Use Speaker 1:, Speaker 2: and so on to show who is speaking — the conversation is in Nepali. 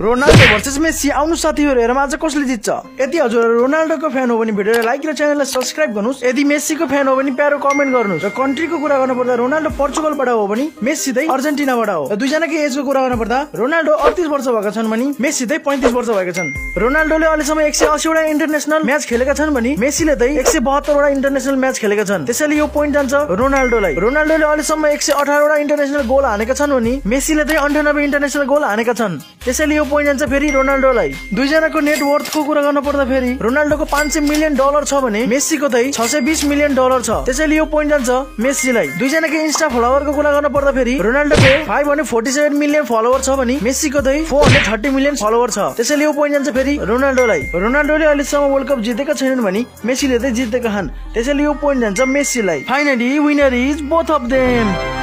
Speaker 1: रोनाल्डो भर्सेस मेसी आउनु साथीहरु हेरौँ आज कसले जित्छ। यदि हजुर रोनाल्डोको फ्यान हो भने भिडियोलाई लाइक र च्यानललाई सब्स्क्राइब गर्नुस्। यदि मेसीको फ्यान हो भने प्यारो कमेन्ट गर्नुस्। र कन्ट्रीको कुरा गर्नु पर्दा रोनाल्डो पोर्चुगलबाट हो भने मेसी चाहिँ अर्जेन्टिनाबाट हो। र दुईजनाको एजको कुरा गर्नु पर्दा रोनाल्डो 38 वर्ष भएका छन् भने मेसी चाहिँ 35 वर्ष भएका छन्। रोनाल्डोले अहिलेसम्म 180 वटा इन्टरनेशनल म्याच खेलेका छन् भने मेसीले चाहिँ 172 वटा इन्टरनेशनल म्याच खेलेका छन्। त्यसैले यो पोइन्ट जान्छ रोनाल्डोलाई। रोनाल्डोले अहिलेसम्म 118 वटा इन्टरनेशनल गोल हानेका छन् भने मेसीले चाहिँ 98 इन्टरनेशनल गोल हानेका छन्। त्यसैले यो पोइन्ट जान्छ फेरि रोनाल्डोलाई। दुईजनाको नेट वर्थको कुरा गर्नु पर्दा फेरि रोनाल्डोको $500 मिलियन छ भने मेसीको चाहिँ $620 मिलियन छ। त्यसैले यो पोइन्ट जान्छ मेसीलाई। दुईजनाको इन्स्टा फलोवरको कुरा गर्नु पर्दा फेरि रोनाल्डोको 547 मिलियन फलोवर छ भने मेसीको चाहिँ 430 मिलियन फलोवर छ। त्यसैले यो पोइन्ट जान्छ फेरि रोनाल्डोलाई। रोनाल्डोले अहिलेसम्म वर्ल्ड कप जितेका छैनन् भने मेसीले चाहिँ जितेका छन्। त्यसैले यो पोइन्ट जान्छ मेसीलाई। Finally winner is both of them.